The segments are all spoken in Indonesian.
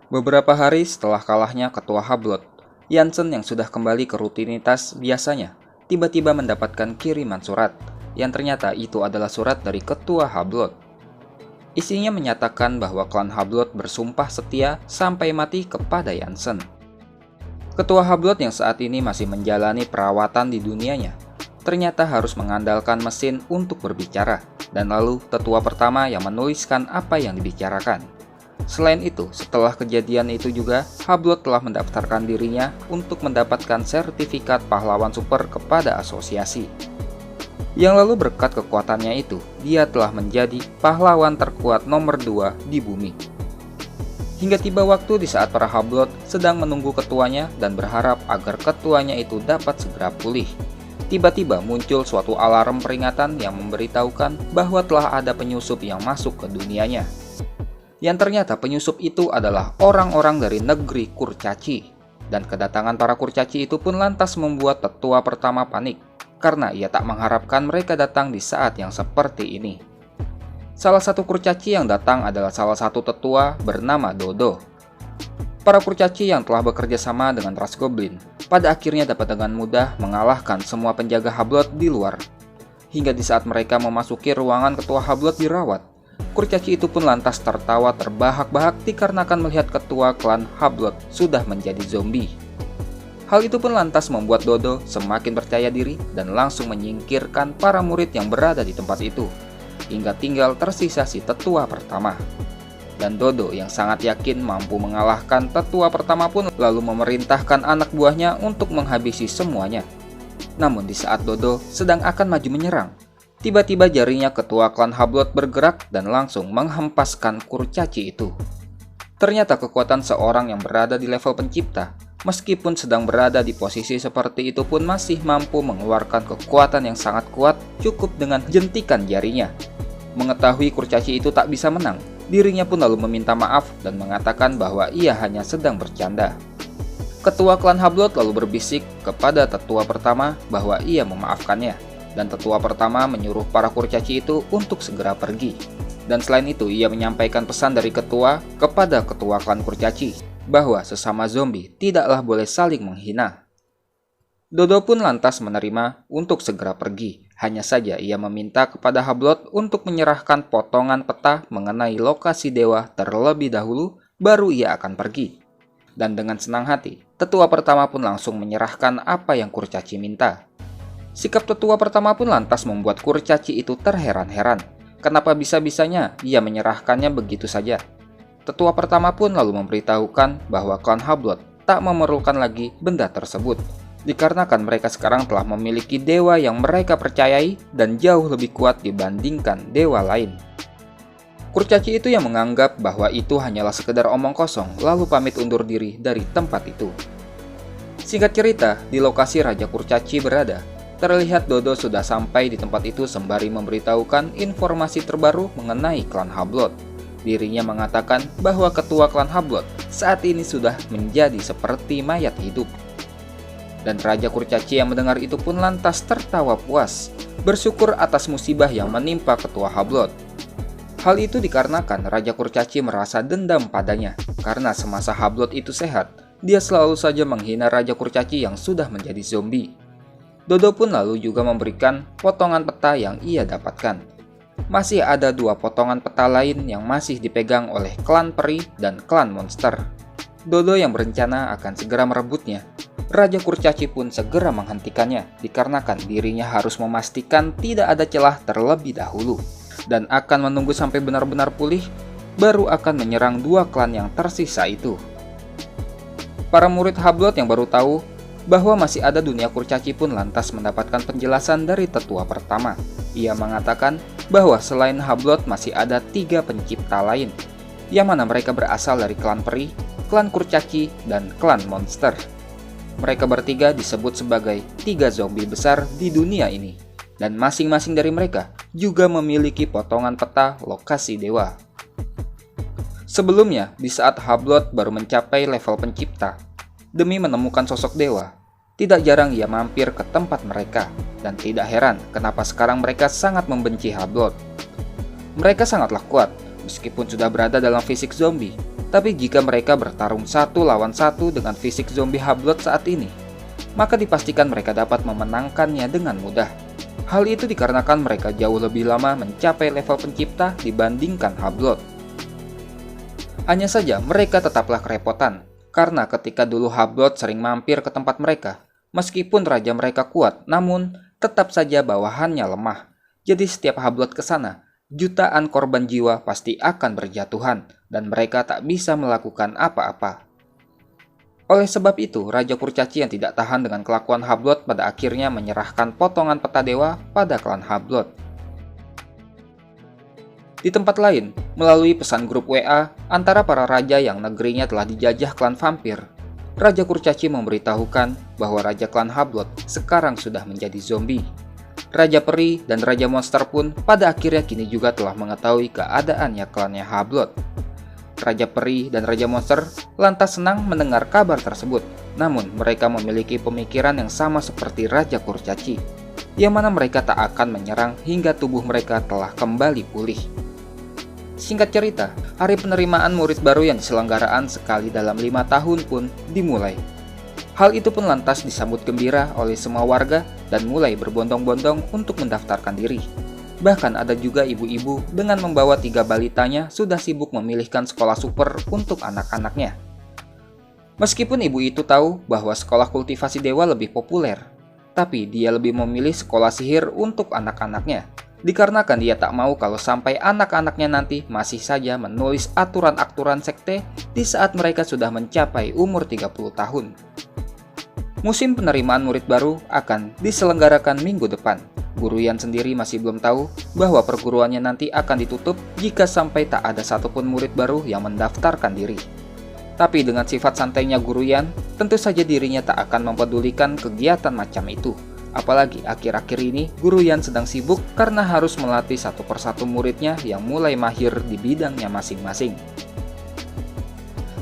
Beberapa hari setelah kalahnya Ketua Hablot, Jansen yang sudah kembali ke rutinitas biasanya, tiba-tiba mendapatkan kiriman surat, yang ternyata itu adalah surat dari Ketua Hablot. Isinya menyatakan bahwa klan Hablot bersumpah setia sampai mati kepada Jansen. Ketua Hablot yang saat ini masih menjalani perawatan di dunianya, ternyata harus mengandalkan mesin untuk berbicara, dan lalu tetua pertama yang menuliskan apa yang dibicarakan. Selain itu, setelah kejadian itu juga, Hablot telah mendaftarkan dirinya untuk mendapatkan sertifikat pahlawan super kepada asosiasi. Yang lalu berkat kekuatannya itu, dia telah menjadi pahlawan terkuat nomor 2 di bumi. Hingga tiba waktu di saat para Hablot sedang menunggu ketuanya dan berharap agar ketuanya itu dapat segera pulih. Tiba-tiba muncul suatu alarm peringatan yang memberitahukan bahwa telah ada penyusup yang masuk ke dunianya. Yang ternyata penyusup itu adalah orang-orang dari negeri Kurcaci. Dan kedatangan para Kurcaci itu pun lantas membuat tetua pertama panik, karena ia tak mengharapkan mereka datang di saat yang seperti ini. Salah satu Kurcaci yang datang adalah salah satu tetua bernama Dodo. Para Kurcaci yang telah bekerja sama dengan ras Goblin, pada akhirnya dapat dengan mudah mengalahkan semua penjaga Hablot di luar. Hingga di saat mereka memasuki ruangan ketua Hablot dirawat, Kurcaci itu pun lantas tertawa terbahak-bahak dikarenakan melihat ketua klan Hablot sudah menjadi zombie. Hal itu pun lantas membuat Dodo semakin percaya diri dan langsung menyingkirkan para murid yang berada di tempat itu, hingga tinggal tersisa si tetua pertama. Dan Dodo yang sangat yakin mampu mengalahkan tetua pertama pun lalu memerintahkan anak buahnya untuk menghabisi semuanya. Namun di saat Dodo sedang akan maju menyerang, tiba-tiba jarinya ketua klan Hablot bergerak dan langsung menghempaskan Kurcaci itu. Ternyata kekuatan seorang yang berada di level pencipta, meskipun sedang berada di posisi seperti itu pun masih mampu mengeluarkan kekuatan yang sangat kuat cukup dengan jentikan jarinya. Mengetahui Kurcaci itu tak bisa menang, dirinya pun lalu meminta maaf dan mengatakan bahwa ia hanya sedang bercanda. Ketua klan Hablot lalu berbisik kepada tetua pertama bahwa ia memaafkannya. Dan tetua pertama menyuruh para Kurcaci itu untuk segera pergi. Dan selain itu ia menyampaikan pesan dari ketua kepada ketua klan Kurcaci bahwa sesama zombie tidaklah boleh saling menghina. Dodo pun lantas menerima untuk segera pergi. Hanya saja ia meminta kepada Hablot untuk menyerahkan potongan peta mengenai lokasi dewa terlebih dahulu, baru ia akan pergi. Dan dengan senang hati, tetua pertama pun langsung menyerahkan apa yang Kurcaci minta. Sikap tetua pertama pun lantas membuat Kurcaci itu terheran-heran. Kenapa bisa-bisanya ia menyerahkannya begitu saja? Tetua pertama pun lalu memberitahukan bahwa klan Hablot tak memerlukan lagi benda tersebut, dikarenakan mereka sekarang telah memiliki dewa yang mereka percayai dan jauh lebih kuat dibandingkan dewa lain. Kurcaci itu yang menganggap bahwa itu hanyalah sekedar omong kosong, lalu pamit undur diri dari tempat itu. Singkat cerita, di lokasi Raja Kurcaci berada, terlihat Dodo sudah sampai di tempat itu sembari memberitahukan informasi terbaru mengenai klan Hablot. Dirinya mengatakan bahwa ketua klan Hablot saat ini sudah menjadi seperti mayat hidup. Dan Raja Kurcaci yang mendengar itu pun lantas tertawa puas, bersyukur atas musibah yang menimpa ketua Hablot. Hal itu dikarenakan Raja Kurcaci merasa dendam padanya, karena semasa Hablot itu sehat, dia selalu saja menghina Raja Kurcaci yang sudah menjadi zombie. Dodo pun lalu juga memberikan potongan peta yang ia dapatkan. Masih ada 2 potongan peta lain yang masih dipegang oleh klan peri dan klan monster. Dodo yang berencana akan segera merebutnya. Raja Kurcaci pun segera menghentikannya, dikarenakan dirinya harus memastikan tidak ada celah terlebih dahulu, dan akan menunggu sampai benar-benar pulih, baru akan menyerang 2 klan yang tersisa itu. Para murid Hablot yang baru tahu bahwa masih ada dunia Kurcaci pun lantas mendapatkan penjelasan dari tetua pertama. Ia mengatakan bahwa selain Hablot masih ada 3 pencipta lain, yang mana mereka berasal dari klan peri, klan Kurcaci, dan klan monster. Mereka bertiga disebut sebagai 3 zombie besar di dunia ini, dan masing-masing dari mereka juga memiliki potongan peta lokasi dewa. Sebelumnya, di saat Hablot baru mencapai level pencipta, demi menemukan sosok dewa, tidak jarang ia mampir ke tempat mereka, dan tidak heran kenapa sekarang mereka sangat membenci Hablot. Mereka sangatlah kuat, meskipun sudah berada dalam fisik zombie, Tapi jika mereka bertarung satu lawan satu dengan fisik zombie Half-Blood saat ini, maka dipastikan mereka dapat memenangkannya dengan mudah. Hal itu dikarenakan mereka jauh lebih lama mencapai level pencipta dibandingkan Half-Blood. Hanya saja mereka tetaplah kerepotan, karena ketika dulu Half-Blood sering mampir ke tempat mereka, meskipun raja mereka kuat, namun tetap saja bawahannya lemah. Jadi setiap Half-Blood ke sana, jutaan korban jiwa pasti akan berjatuhan, dan mereka tak bisa melakukan apa-apa. Oleh sebab itu, Raja Kurcaci yang tidak tahan dengan kelakuan Half-Blood pada akhirnya menyerahkan potongan peta dewa pada klan Half-Blood. Di tempat lain, melalui pesan grup WA antara para raja yang negerinya telah dijajah klan vampir, Raja Kurcaci memberitahukan bahwa Raja klan Half-Blood sekarang sudah menjadi zombie. Raja Peri dan Raja Monster pun pada akhirnya kini juga telah mengetahui keadaannya klannya Half-Blood. Raja Peri dan Raja Monster lantas senang mendengar kabar tersebut, namun mereka memiliki pemikiran yang sama seperti Raja Kurcaci, yang mana mereka tak akan menyerang hingga tubuh mereka telah kembali pulih. Singkat cerita, hari penerimaan murid baru yang diselenggaraan sekali dalam 5 tahun pun dimulai. Hal itu pun lantas disambut gembira oleh semua warga dan mulai berbondong-bondong untuk mendaftarkan diri. Bahkan ada juga ibu-ibu dengan membawa 3 balitanya sudah sibuk memilihkan sekolah super untuk anak-anaknya. Meskipun ibu itu tahu bahwa sekolah kultivasi dewa lebih populer, tapi dia lebih memilih sekolah sihir untuk anak-anaknya. Dikarenakan dia tak mau kalau sampai anak-anaknya nanti masih saja menulis aturan-aturan sekte di saat mereka sudah mencapai umur 30 tahun. Musim penerimaan murid baru akan diselenggarakan minggu depan. Guru Yan sendiri masih belum tahu bahwa perguruannya nanti akan ditutup jika sampai tak ada satupun murid baru yang mendaftarkan diri. Tapi dengan sifat santainya Guru Yan, tentu saja dirinya tak akan mempedulikan kegiatan macam itu. Apalagi akhir-akhir ini Guru Yan sedang sibuk karena harus melatih satu persatu muridnya yang mulai mahir di bidangnya masing-masing.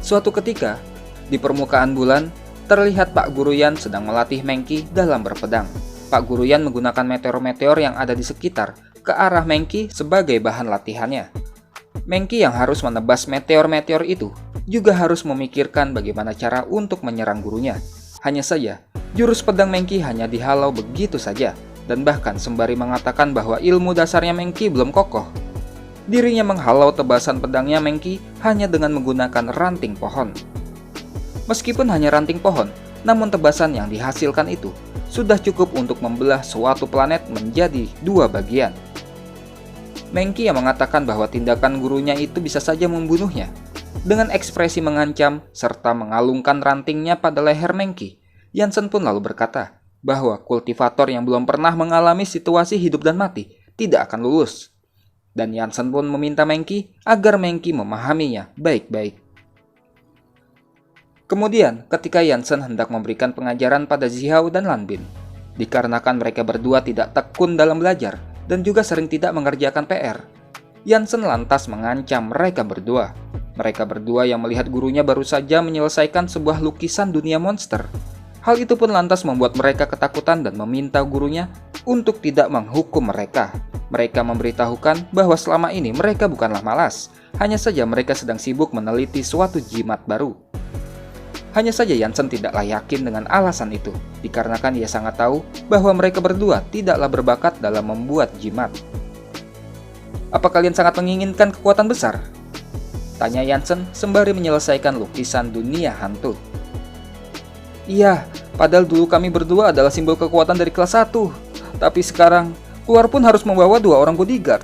Suatu ketika, di permukaan bulan, terlihat Pak Guru Yan sedang melatih Mengki dalam berpedang. Pak Guru Yan menggunakan meteor-meteor yang ada di sekitar ke arah Mengki sebagai bahan latihannya. Mengki yang harus menebas meteor-meteor itu juga harus memikirkan bagaimana cara untuk menyerang gurunya. Hanya saja, jurus pedang Mengki hanya dihalau begitu saja, dan bahkan sembari mengatakan bahwa ilmu dasarnya Mengki belum kokoh. Dirinya menghalau tebasan pedangnya Mengki hanya dengan menggunakan ranting pohon. Meskipun hanya ranting pohon, namun tebasan yang dihasilkan itu sudah cukup untuk membelah suatu planet menjadi 2 bagian. Mengki yang mengatakan bahwa tindakan gurunya itu bisa saja membunuhnya. Dengan ekspresi mengancam serta mengalungkan rantingnya pada leher Mengki, Yansen pun lalu berkata bahwa kultivator yang belum pernah mengalami situasi hidup dan mati tidak akan lulus. Dan Yansen pun meminta Mengki agar Mengki memahaminya baik-baik. Kemudian, ketika Yansen hendak memberikan pengajaran pada Zihao dan Lanbin, dikarenakan mereka berdua tidak tekun dalam belajar dan juga sering tidak mengerjakan PR, Yansen lantas mengancam mereka berdua. Mereka berdua yang melihat gurunya baru saja menyelesaikan sebuah lukisan dunia monster. Hal itu pun lantas membuat mereka ketakutan dan meminta gurunya untuk tidak menghukum mereka. Mereka memberitahukan bahwa selama ini mereka bukanlah malas, hanya saja mereka sedang sibuk meneliti suatu jimat baru. Hanya saja Yansen tidaklah yakin dengan alasan itu, dikarenakan ia sangat tahu bahwa mereka berdua tidaklah berbakat dalam membuat jimat. Apa kalian sangat menginginkan kekuatan besar? Tanya Yansen sembari menyelesaikan lukisan dunia hantu. Iya, padahal dulu kami berdua adalah simbol kekuatan dari kelas 1. Tapi sekarang, keluar pun harus membawa 2 orang bodyguard.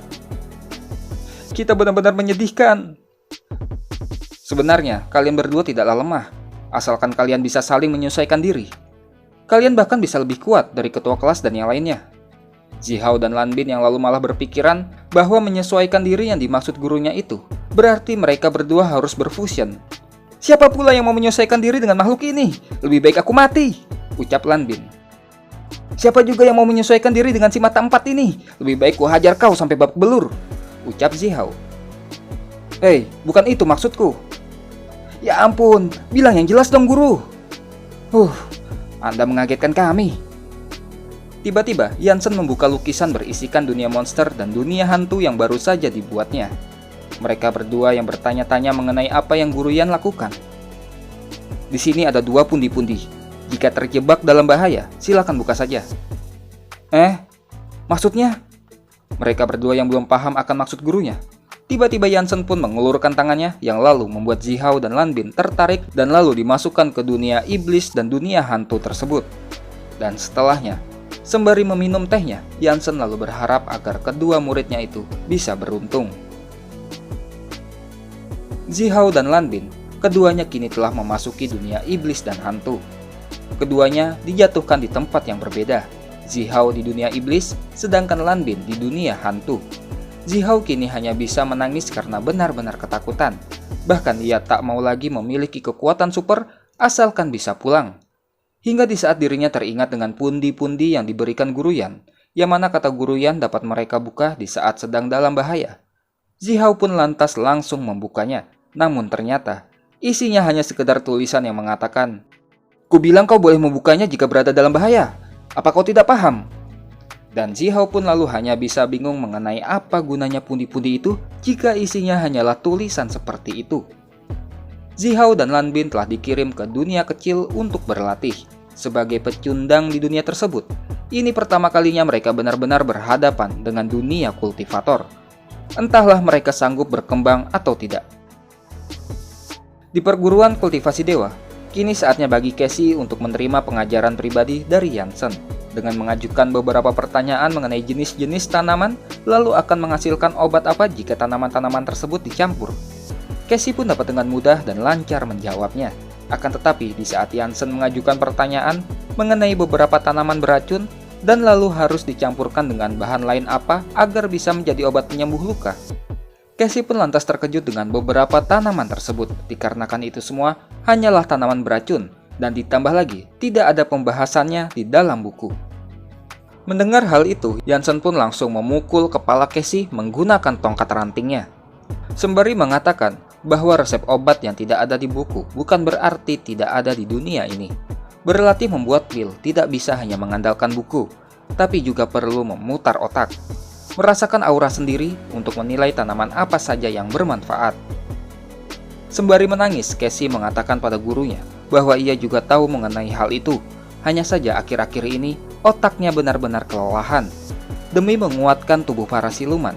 Kita benar-benar menyedihkan. Sebenarnya, kalian berdua tidaklah lemah. Asalkan kalian bisa saling menyesuaikan diri. Kalian bahkan bisa lebih kuat dari ketua kelas dan yang lainnya. Zihao dan Lanbin yang lalu malah berpikiran bahwa menyesuaikan diri yang dimaksud gurunya itu berarti mereka berdua harus berfusion. Siapa pula yang mau menyesuaikan diri dengan makhluk ini? Lebih baik aku mati, ucap Lanbin. Siapa juga yang mau menyesuaikan diri dengan si mata 4 ini? Lebih baik ku hajar kau sampai babak belur, ucap Zihao. Hei, bukan itu maksudku. Ya ampun, bilang yang jelas dong guru. Anda mengagetkan kami. Tiba-tiba, Yansen membuka lukisan berisikan dunia monster dan dunia hantu yang baru saja dibuatnya. Mereka berdua yang bertanya-tanya mengenai apa yang Guru Yan lakukan. Di sini ada 2 pundi-pundi. Jika terjebak dalam bahaya, silakan buka saja. Maksudnya? Mereka berdua yang belum paham akan maksud gurunya. Tiba-tiba Yansen pun mengulurkan tangannya yang lalu membuat Zihao dan Lanbin tertarik dan lalu dimasukkan ke dunia iblis dan dunia hantu tersebut. Dan setelahnya, sembari meminum tehnya, Yansen lalu berharap agar kedua muridnya itu bisa beruntung. Zihao dan Lanbin, keduanya kini telah memasuki dunia iblis dan hantu. Keduanya dijatuhkan di tempat yang berbeda. Zihao di dunia iblis, sedangkan Lanbin di dunia hantu. Zihao kini hanya bisa menangis karena benar-benar ketakutan. Bahkan ia tak mau lagi memiliki kekuatan super asalkan bisa pulang. Hingga di saat dirinya teringat dengan pundi-pundi yang diberikan Guru Yan, yang mana kata Guru Yan dapat mereka buka di saat sedang dalam bahaya. Zihao pun lantas langsung membukanya, namun ternyata isinya hanya sekedar tulisan yang mengatakan, "Ku bilang kau boleh membukanya jika berada dalam bahaya. Apa kau tidak paham?" Dan Zihao pun lalu hanya bisa bingung mengenai apa gunanya pundi-pundi itu jika isinya hanyalah tulisan seperti itu. Zihao dan Lanbin telah dikirim ke dunia kecil untuk berlatih. Sebagai pecundang di dunia tersebut, ini pertama kalinya mereka benar-benar berhadapan dengan dunia kultivator. Entahlah mereka sanggup berkembang atau tidak. Di perguruan kultivasi dewa, kini saatnya bagi Cassie untuk menerima pengajaran pribadi dari Yansen. Dengan mengajukan beberapa pertanyaan mengenai jenis-jenis tanaman, lalu akan menghasilkan obat apa jika tanaman-tanaman tersebut dicampur. Cassie pun dapat dengan mudah dan lancar menjawabnya. Akan tetapi, di saat Yansen mengajukan pertanyaan mengenai beberapa tanaman beracun, dan lalu harus dicampurkan dengan bahan lain apa agar bisa menjadi obat penyembuh luka, Cassie pun lantas terkejut dengan beberapa tanaman tersebut, dikarenakan itu semua hanyalah tanaman beracun, dan ditambah lagi tidak ada pembahasannya di dalam buku. Mendengar hal itu, Yansen pun langsung memukul kepala Cassie menggunakan tongkat rantingnya, sembari mengatakan bahwa resep obat yang tidak ada di buku bukan berarti tidak ada di dunia ini. Berlatih membuat pil tidak bisa hanya mengandalkan buku, tapi juga perlu memutar otak, merasakan aura sendiri untuk menilai tanaman apa saja yang bermanfaat. Sembari menangis, Cassie mengatakan pada gurunya bahwa ia juga tahu mengenai hal itu. Hanya saja akhir-akhir ini otaknya benar-benar kelelahan. Demi menguatkan tubuh para siluman,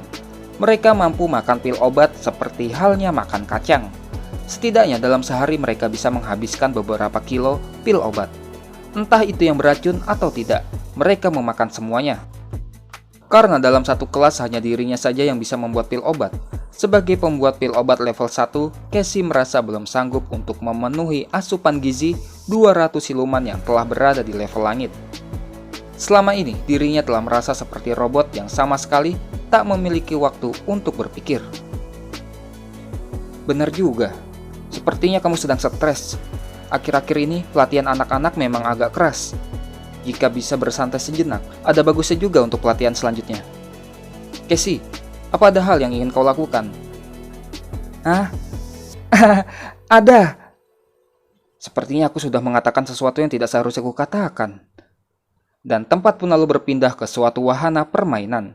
mereka mampu makan pil obat seperti halnya makan kacang. Setidaknya dalam sehari mereka bisa menghabiskan beberapa kilo pil obat. Entah itu yang beracun atau tidak, mereka memakan semuanya. Karena dalam satu kelas hanya dirinya saja yang bisa membuat pil obat. Sebagai pembuat pil obat level 1, Cassie merasa belum sanggup untuk memenuhi asupan gizi 200 siluman yang telah berada di level langit. Selama ini, dirinya telah merasa seperti robot yang sama sekali tak memiliki waktu untuk berpikir. Benar juga, sepertinya kamu sedang stres. Akhir-akhir ini, pelatihan anak-anak memang agak keras. Jika bisa bersantai sejenak, ada bagusnya juga untuk pelatihan selanjutnya. Cassie, apa ada hal yang ingin kau lakukan? Ada. Sepertinya aku sudah mengatakan sesuatu yang tidak seharusnya aku katakan. Dan tempat pun lalu berpindah ke suatu wahana permainan.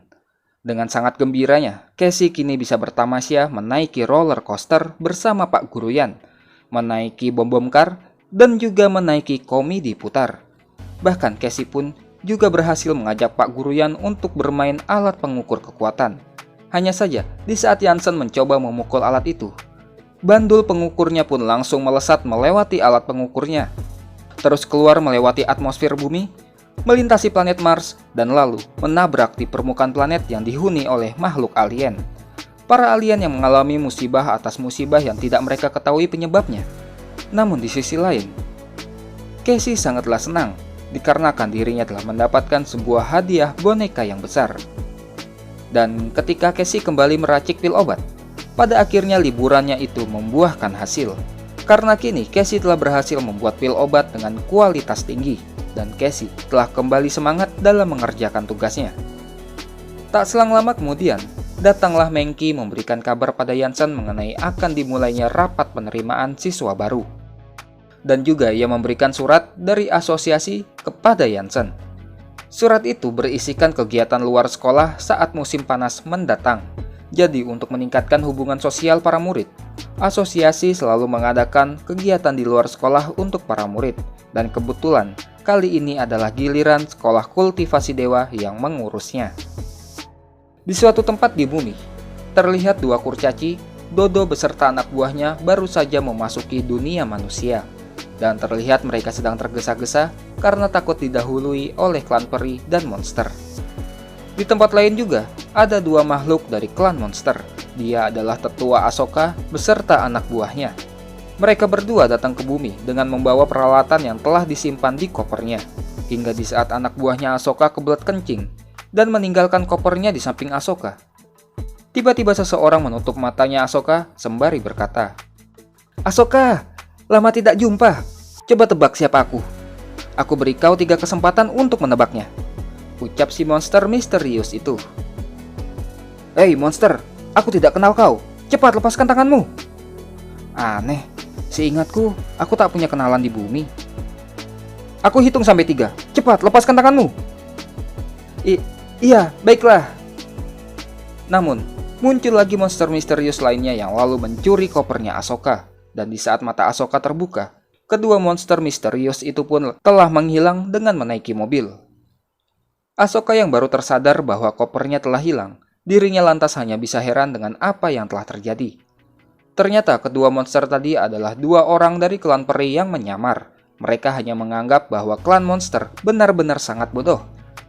Dengan sangat gembiranya, Cassie kini bisa bertamasya menaiki roller coaster bersama Pak Guru Yan, menaiki bom-bom kar, dan juga menaiki komedi putar. Bahkan Cassie pun juga berhasil mengajak Pak Guru Yan untuk bermain alat pengukur kekuatan. Hanya saja, di saat Yansen mencoba memukul alat itu, bandul pengukurnya pun langsung melesat melewati alat pengukurnya, terus keluar melewati atmosfer bumi, melintasi planet Mars, dan lalu menabrak di permukaan planet yang dihuni oleh makhluk alien. Para alien yang mengalami musibah atas musibah yang tidak mereka ketahui penyebabnya. Namun di sisi lain, Cassie sangatlah senang dikarenakan dirinya telah mendapatkan sebuah hadiah boneka yang besar. Dan ketika Cassie kembali meracik pil obat, pada akhirnya liburannya itu membuahkan hasil. Karena kini Cassie telah berhasil membuat pil obat dengan kualitas tinggi, dan Cassie telah kembali semangat dalam mengerjakan tugasnya. Tak selang lama kemudian, datanglah Mengki memberikan kabar pada Yansen mengenai akan dimulainya rapat penerimaan siswa baru. Dan juga ia memberikan surat dari asosiasi kepada Yansen. Surat itu berisikan kegiatan luar sekolah saat musim panas mendatang. Jadi untuk meningkatkan hubungan sosial para murid, asosiasi selalu mengadakan kegiatan di luar sekolah untuk para murid. Dan kebetulan, kali ini adalah giliran sekolah kultivasi dewa yang mengurusnya. Di suatu tempat di bumi, terlihat dua kurcaci, Dodo beserta anak buahnya baru saja memasuki dunia manusia. Dan terlihat mereka sedang tergesa-gesa karena takut didahului oleh klan peri dan monster. Di tempat lain juga, ada dua makhluk dari klan monster. Dia adalah tetua Asoka beserta anak buahnya. Mereka berdua datang ke bumi dengan membawa peralatan yang telah disimpan di kopernya. Hingga di saat anak buahnya Asoka kebelet kencing dan meninggalkan kopernya di samping Asoka. Tiba-tiba seseorang menutup matanya Asoka sembari berkata, "Asoka, lama tidak jumpa. Coba tebak siapa aku. Aku beri kau 3 kesempatan untuk menebaknya," ucap si monster misterius itu. "Hei monster, aku tidak kenal kau. Cepat lepaskan tanganmu." "Aneh, seingatku aku tak punya kenalan di bumi." "Aku hitung sampai 3. Cepat lepaskan tanganmu." Iya, baiklah." Namun, muncul lagi monster misterius lainnya yang lalu mencuri kopernya Asoka. Dan di saat mata Asoka terbuka, kedua monster misterius itu pun telah menghilang dengan menaiki mobil. Asoka yang baru tersadar bahwa kopernya telah hilang, dirinya lantas hanya bisa heran dengan apa yang telah terjadi. Ternyata kedua monster tadi adalah 2 orang dari klan peri yang menyamar. Mereka hanya menganggap bahwa klan monster benar-benar sangat bodoh,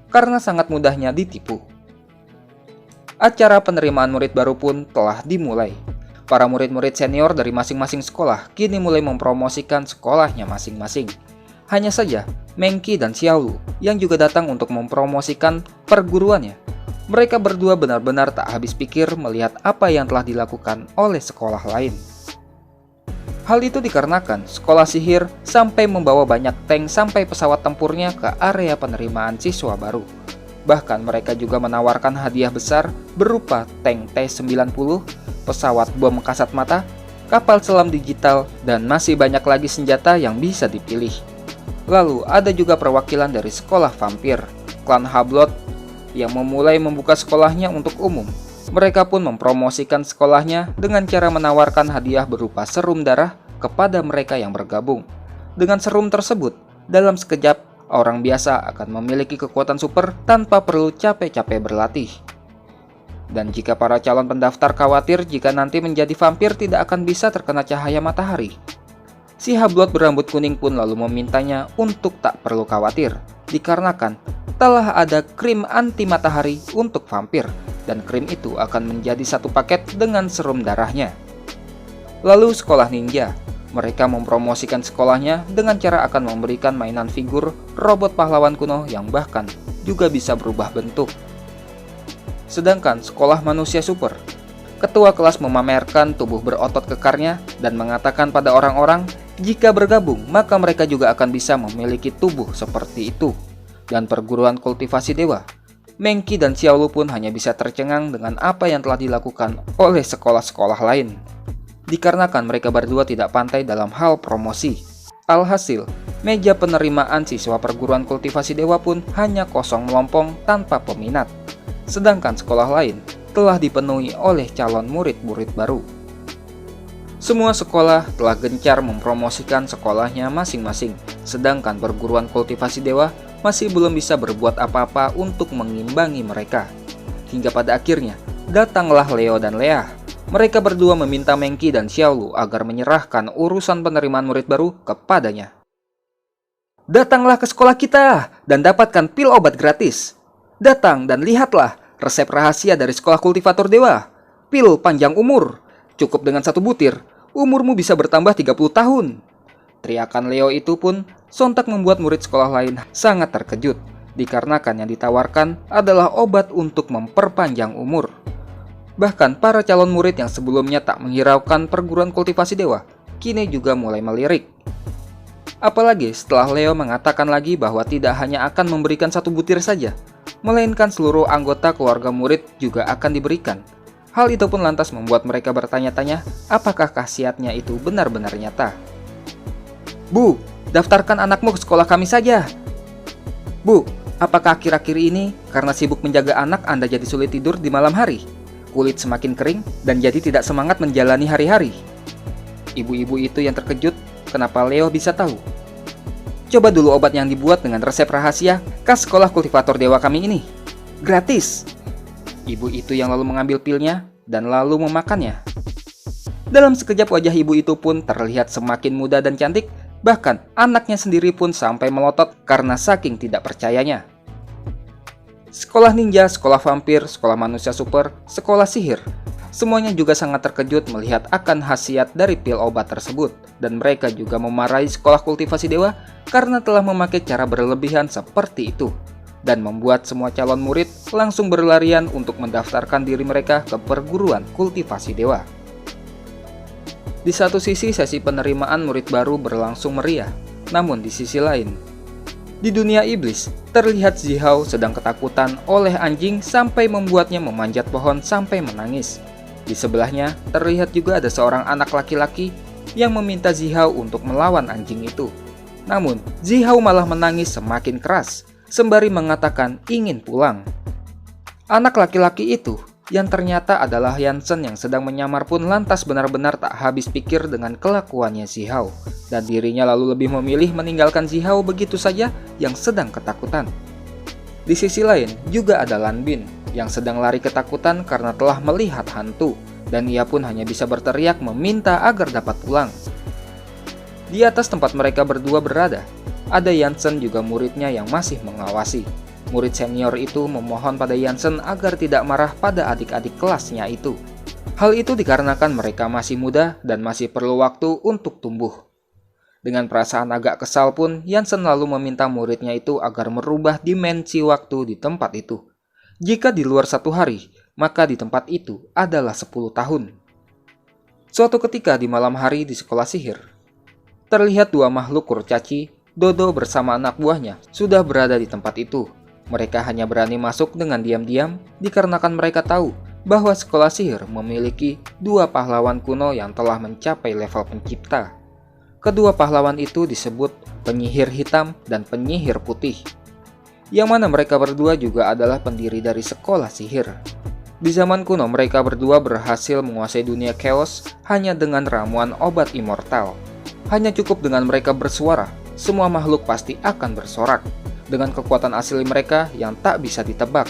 karena sangat mudahnya ditipu. Acara penerimaan murid baru pun telah dimulai. Para murid-murid senior dari masing-masing sekolah kini mulai mempromosikan sekolahnya masing-masing. Hanya saja, Mengki dan Xiaolu yang juga datang untuk mempromosikan perguruannya. Mereka berdua benar-benar tak habis pikir melihat apa yang telah dilakukan oleh sekolah lain. Hal itu dikarenakan sekolah sihir sampai membawa banyak tank sampai pesawat tempurnya ke area penerimaan siswa baru. Bahkan mereka juga menawarkan hadiah besar berupa tank T-90, pesawat bom kasat mata, kapal selam digital, dan masih banyak lagi senjata yang bisa dipilih. Lalu ada juga perwakilan dari sekolah vampir, klan Hablot, yang memulai membuka sekolahnya untuk umum. Mereka pun mempromosikan sekolahnya dengan cara menawarkan hadiah berupa serum darah kepada mereka yang bergabung. Dengan serum tersebut, dalam sekejap, orang biasa akan memiliki kekuatan super tanpa perlu capek-capek berlatih. Dan jika para calon pendaftar khawatir jika nanti menjadi vampir tidak akan bisa terkena cahaya matahari, si Hablot berambut kuning pun lalu memintanya untuk tak perlu khawatir, dikarenakan telah ada krim anti matahari untuk vampir, dan krim itu akan menjadi satu paket dengan serum darahnya. Lalu sekolah ninja. Mereka mempromosikan sekolahnya dengan cara akan memberikan mainan figur robot pahlawan kuno yang bahkan juga bisa berubah bentuk. Sedangkan sekolah manusia super, ketua kelas memamerkan tubuh berotot kekarnya dan mengatakan pada orang-orang jika bergabung maka mereka juga akan bisa memiliki tubuh seperti itu. Dan perguruan kultivasi dewa, Mengki dan Xiaolu pun hanya bisa tercengang dengan apa yang telah dilakukan oleh sekolah-sekolah lain. Dikarenakan mereka berdua tidak pandai dalam hal promosi. Alhasil, meja penerimaan siswa perguruan kultivasi dewa pun hanya kosong melompong tanpa peminat. Sedangkan sekolah lain telah dipenuhi oleh calon murid-murid baru. Semua sekolah telah gencar mempromosikan sekolahnya masing-masing. Sedangkan perguruan kultivasi dewa masih belum bisa berbuat apa-apa untuk mengimbangi mereka. Hingga pada akhirnya, datanglah Leo dan Leah. Mereka berdua meminta Mengki dan Xiaolu agar menyerahkan urusan penerimaan murid baru kepadanya. "Datanglah ke sekolah kita dan dapatkan pil obat gratis. Datang dan lihatlah resep rahasia dari sekolah kultivator dewa. Pil panjang umur. Cukup dengan 1 butir, umurmu bisa bertambah 30 tahun. Teriakan Leo itu pun sontak membuat murid sekolah lain sangat terkejut, dikarenakan yang ditawarkan adalah obat untuk memperpanjang umur. Bahkan para calon murid yang sebelumnya tak menghiraukan perguruan kultivasi dewa, kini juga mulai melirik. Apalagi setelah Leo mengatakan lagi bahwa tidak hanya akan memberikan 1 butir saja, melainkan seluruh anggota keluarga murid juga akan diberikan. Hal itu pun lantas membuat mereka bertanya-tanya apakah khasiatnya itu benar-benar nyata. "Bu, daftarkan anakmu ke sekolah kami saja." "Bu, apakah akhir-akhir ini karena sibuk menjaga anak Anda jadi sulit tidur di malam hari?" kulit semakin kering dan jadi tidak semangat menjalani hari-hari. Ibu-ibu itu yang terkejut kenapa Leo bisa tahu. Coba dulu obat yang dibuat dengan resep rahasia khas sekolah kultivator dewa kami ini. Gratis. Ibu itu yang lalu mengambil pilnya dan lalu memakannya. Dalam sekejap wajah ibu itu pun terlihat semakin muda dan cantik, bahkan anaknya sendiri pun sampai melotot karena saking tidak percayanya. Sekolah ninja, sekolah vampir, sekolah manusia super, sekolah sihir, semuanya juga sangat terkejut melihat akan khasiat dari pil obat tersebut, dan mereka juga memarahi sekolah kultivasi dewa karena telah memakai cara berlebihan seperti itu, dan membuat semua calon murid langsung berlarian untuk mendaftarkan diri mereka ke perguruan kultivasi dewa. Di satu sisi, sesi penerimaan murid baru berlangsung meriah, namun di sisi lain, di dunia iblis, terlihat Zihao sedang ketakutan oleh anjing sampai membuatnya memanjat pohon sampai menangis. Di sebelahnya, terlihat juga ada seorang anak laki-laki yang meminta Zihao untuk melawan anjing itu. Namun, Zihao malah menangis semakin keras, sembari mengatakan ingin pulang. Anak laki-laki itu yang ternyata adalah Yansen yang sedang menyamar pun lantas benar-benar tak habis pikir dengan kelakuannya Zihao, dan dirinya lalu lebih memilih meninggalkan Zihao begitu saja yang sedang ketakutan. Di sisi lain juga ada Lan Bin yang sedang lari ketakutan karena telah melihat hantu, dan ia pun hanya bisa berteriak meminta agar dapat pulang. Di atas tempat mereka berdua berada, ada Yansen juga muridnya yang masih mengawasi. Murid senior itu memohon pada Yansen agar tidak marah pada adik-adik kelasnya itu. Hal itu dikarenakan mereka masih muda dan masih perlu waktu untuk tumbuh. Dengan perasaan agak kesal pun, Yansen lalu meminta muridnya itu agar merubah dimensi waktu di tempat itu. Jika di luar 1 hari, maka di tempat itu adalah 10 tahun. Suatu ketika di malam hari di sekolah sihir, terlihat 2 makhluk kurcaci, Dodo bersama anak buahnya, sudah berada di tempat itu. Mereka hanya berani masuk dengan diam-diam dikarenakan mereka tahu bahwa sekolah sihir memiliki 2 pahlawan kuno yang telah mencapai level pencipta. Kedua pahlawan itu disebut penyihir hitam dan penyihir putih, yang mana mereka berdua juga adalah pendiri dari sekolah sihir. Di zaman kuno mereka berdua berhasil menguasai dunia chaos hanya dengan ramuan obat immortal. Hanya cukup dengan mereka bersuara, semua makhluk pasti akan bersorak dengan kekuatan asli mereka yang tak bisa ditebak,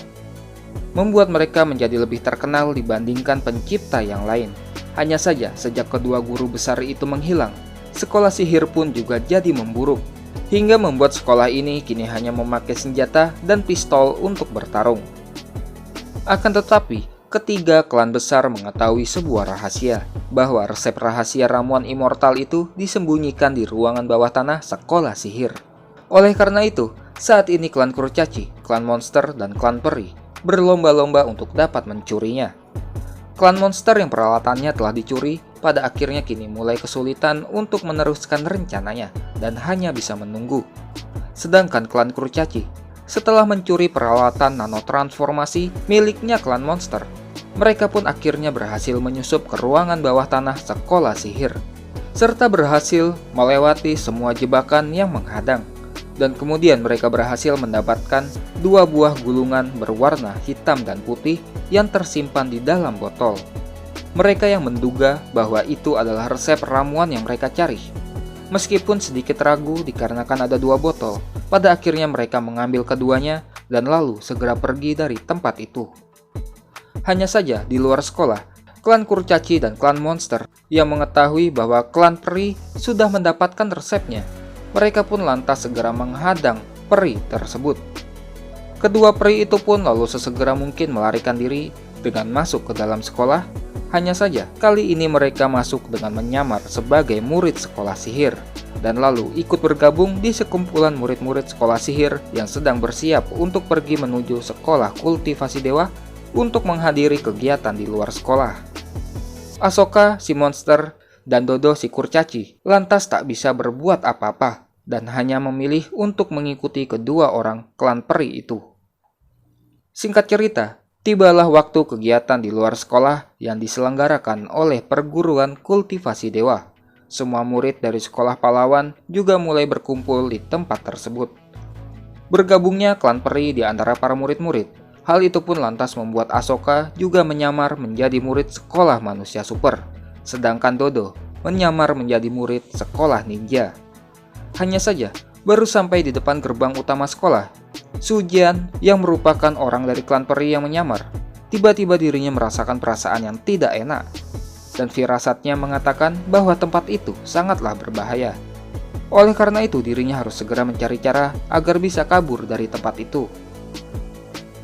membuat mereka menjadi lebih terkenal dibandingkan pencipta yang lain. Hanya saja sejak kedua guru besar itu menghilang, sekolah sihir pun juga jadi memburuk, hingga membuat sekolah ini kini hanya memakai senjata dan pistol untuk bertarung. Akan tetapi, ketiga klan besar mengetahui sebuah rahasia, bahwa resep rahasia ramuan immortal itu disembunyikan di ruangan bawah tanah sekolah sihir. Oleh karena itu, saat ini klan kurcaci, klan monster, dan klan peri berlomba-lomba untuk dapat mencurinya. Klan monster yang peralatannya telah dicuri pada akhirnya kini mulai kesulitan untuk meneruskan rencananya dan hanya bisa menunggu. Sedangkan klan kurcaci, setelah mencuri peralatan nanotransformasi miliknya klan monster, mereka pun akhirnya berhasil menyusup ke ruangan bawah tanah sekolah sihir, serta berhasil melewati semua jebakan yang menghadang. Dan kemudian mereka berhasil mendapatkan 2 buah gulungan berwarna hitam dan putih yang tersimpan di dalam botol. Mereka yang menduga bahwa itu adalah resep ramuan yang mereka cari. Meskipun sedikit ragu dikarenakan ada 2 botol, pada akhirnya mereka mengambil keduanya dan lalu segera pergi dari tempat itu. Hanya saja di luar sekolah, klan kurcaci dan klan monster yang mengetahui bahwa klan peri sudah mendapatkan resepnya, mereka pun lantas segera menghadang peri tersebut. Kedua peri itu pun lalu sesegera mungkin melarikan diri dengan masuk ke dalam sekolah. Hanya saja kali ini mereka masuk dengan menyamar sebagai murid sekolah sihir, dan lalu ikut bergabung di sekumpulan murid-murid sekolah sihir yang sedang bersiap untuk pergi menuju sekolah kultivasi dewa untuk menghadiri kegiatan di luar sekolah. Asoka si monster dan Dodo si kurcaci lantas tak bisa berbuat apa-apa dan hanya memilih untuk mengikuti kedua orang klan peri itu. Singkat cerita, tibalah waktu kegiatan di luar sekolah yang diselenggarakan oleh perguruan kultivasi dewa. Semua murid dari sekolah pahlawan juga mulai berkumpul di tempat tersebut. Bergabungnya klan peri di antara para murid-murid Hal itu pun lantas membuat Ahsoka juga menyamar menjadi murid sekolah manusia super, sedangkan Dodo menyamar menjadi murid sekolah ninja. Hanya saja, baru sampai di depan gerbang utama sekolah, Sujian yang merupakan orang dari klan peri yang menyamar, tiba-tiba dirinya merasakan perasaan yang tidak enak, dan firasatnya mengatakan bahwa tempat itu sangatlah berbahaya. Oleh karena itu, dirinya harus segera mencari cara agar bisa kabur dari tempat itu.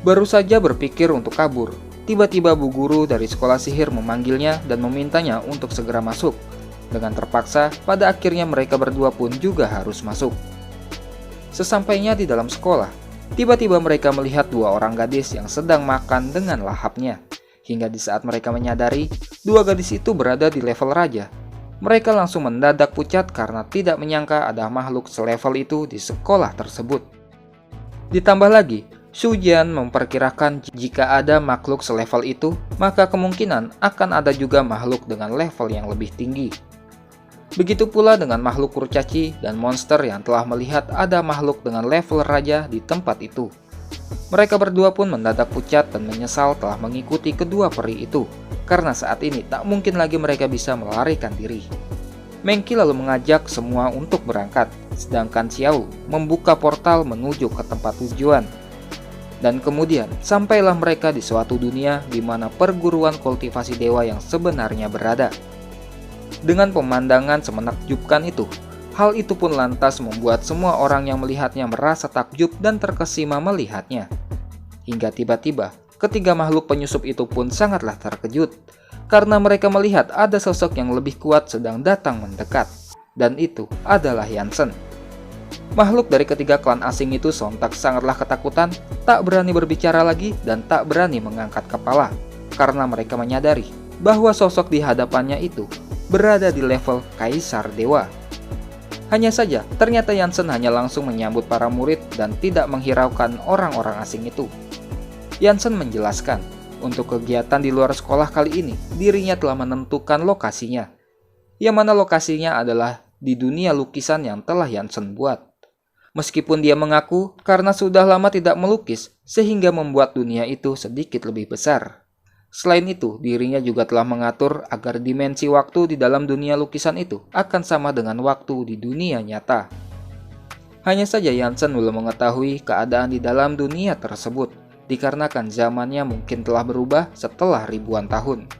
Baru saja berpikir untuk kabur, tiba-tiba bu guru dari sekolah sihir memanggilnya dan memintanya untuk segera masuk. Dengan terpaksa, pada akhirnya mereka berdua pun juga harus masuk. Sesampainya di dalam sekolah, tiba-tiba mereka melihat dua orang gadis yang sedang makan dengan lahapnya. Hingga di saat mereka menyadari, dua gadis itu berada di level raja. Mereka langsung mendadak pucat karena tidak menyangka ada makhluk selevel itu di sekolah tersebut. Ditambah lagi, Sujian memperkirakan jika ada makhluk selevel itu, maka kemungkinan akan ada juga makhluk dengan level yang lebih tinggi. Begitu pula dengan makhluk kurcaci dan monster yang telah melihat ada makhluk dengan level raja di tempat itu. Mereka berdua pun mendadak pucat dan menyesal telah mengikuti kedua peri itu, karena saat ini tak mungkin lagi mereka bisa melarikan diri. Mengki lalu mengajak semua untuk berangkat, sedangkan Xiao membuka portal menuju ke tempat tujuan. Dan kemudian sampailah mereka di suatu dunia di mana perguruan kultivasi dewa yang sebenarnya berada. Dengan pemandangan semenakjubkan itu, hal itu pun lantas membuat semua orang yang melihatnya merasa takjub dan terkesima melihatnya. Hingga tiba-tiba, ketiga makhluk penyusup itu pun sangatlah terkejut, karena mereka melihat ada sosok yang lebih kuat sedang datang mendekat, dan itu adalah Yansen. Makhluk dari ketiga klan asing itu sontak sangatlah ketakutan, tak berani berbicara lagi dan tak berani mengangkat kepala, karena mereka menyadari bahwa sosok di hadapannya itu berada di level Kaisar Dewa. Hanya saja, ternyata Yansen hanya langsung menyambut para murid dan tidak menghiraukan orang-orang asing itu. Yansen menjelaskan, untuk kegiatan di luar sekolah kali ini, dirinya telah menentukan lokasinya, yang mana lokasinya adalah di dunia lukisan yang telah Yansen buat. Meskipun dia mengaku karena sudah lama tidak melukis sehingga membuat dunia itu sedikit lebih besar. Selain itu, dirinya juga telah mengatur agar dimensi waktu di dalam dunia lukisan itu akan sama dengan waktu di dunia nyata. Hanya saja Yansen belum mengetahui keadaan di dalam dunia tersebut, dikarenakan zamannya mungkin telah berubah setelah ribuan tahun.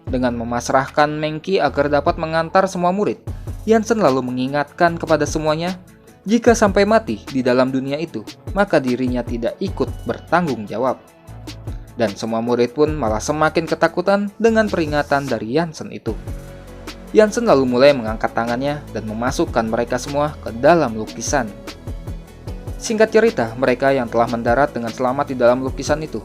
Dengan memasrahkan Mengki agar dapat mengantar semua murid, Yansen lalu mengingatkan kepada semuanya, jika sampai mati di dalam dunia itu, maka dirinya tidak ikut bertanggung jawab. Dan semua murid pun malah semakin ketakutan dengan peringatan dari Yansen itu. Yansen lalu mulai mengangkat tangannya dan memasukkan mereka semua ke dalam lukisan. Singkat cerita, mereka yang telah mendarat dengan selamat di dalam lukisan itu,